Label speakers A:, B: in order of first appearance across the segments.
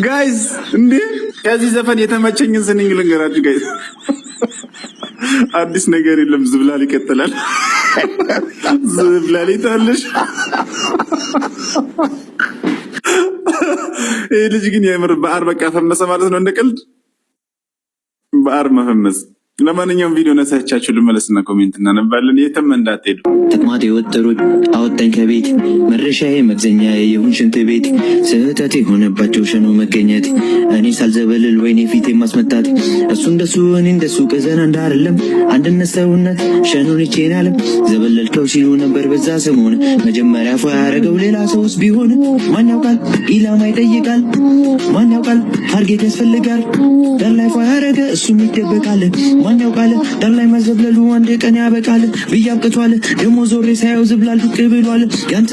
A: ጋይስ እንዴ ከዚህ ዘፈን የተመቸኝን ስንኝ ልንገራችሁ ጋይስ። አዲስ ነገር የለም። ዝብላል ይቀጥላል። ዝብላል ይታለሽ። ይሄ ልጅ ግን የምር በአር በቃ ፈመሰ ማለት ነው። እንደ ቀልድ በአር መፈመስ። ለማንኛውም ቪዲዮ ነሳቻችሁ ልመለስና ኮሜንት እናነባለን። የትም እንዳትሄዱ።
B: ጥቅማት የወጠሩኝ አወጣኝ ከቤት መረሻዬ መግዘኛዬ የሁን ሽንት ቤት ስህተት የሆነባቸው ሸኖ መገኘት እኔ ሳልዘበልል ወይኔ ፊት ማስመታት እሱ እንደሱ እኔ እንደሱ ቀዘና እንዳርለም አንድነት ሰውነት ሸኖን ይቼን አለም ዘበለልከው ሲሉ ነበር በዛ ሰሞን መጀመሪያ ፏ ያረገው ሌላ ሰውስ ቢሆን ማን ያውቃል ኢላማ ይጠይቃል ማን ያውቃል ታርጌት ያስፈልጋል ዳር ላይ ፏ ያረገ እሱም ይደበቃል ማን ያውቃል ዳር ላይ መዘብለሉ አንድ ቀን ያበቃል ብያብቅቷል ደሞ ዞሬ ሳያው ዝብላል ዱቅ ብሏል ያንተ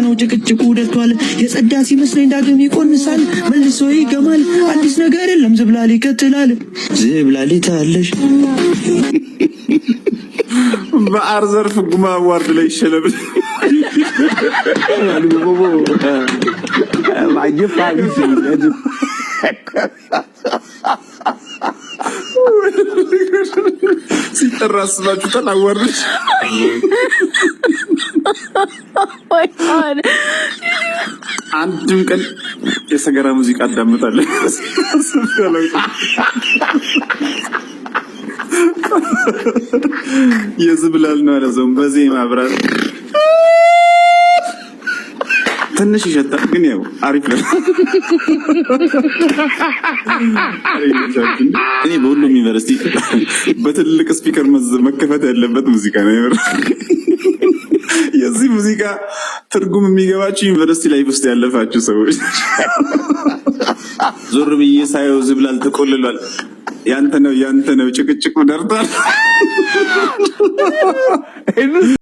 B: ነው ጭቅጭቁ ደርቷል የጸዳ ሲመስለኝ ዳግም ይቆንሳል መልሶ ይገማል አዲስ ነገር የለም ዝብላል ይቀጥላል ዝብላል ይታለሽ
A: በአር ዘርፍ ጉማ ዋርድ ላይ ይሸለብ
C: ማጅፋ
A: ሲጠራ አስባችሁ ተናወርሽ አንድም ቀን የሰገራ ሙዚቃ አዳምጣለሁ። የዝብላል ነው አለዘው በዜማ ብራት ትንሽ ይሸታል ግን ያው አሪፍ ነው። እኔ በሁሉም ዩኒቨርሲቲ በትልቅ ስፒከር መከፈት ያለበት ሙዚቃ ነው። የዚህ ሙዚቃ ትርጉም የሚገባችሁ ዩኒቨርሲቲ ላይ ውስጥ ያለፋችሁ ሰዎች። ዞር ብዬ ሳየው ዝብላል ተቆልሏል። ያንተ ነው ጭቅጭቁ ደርቷል።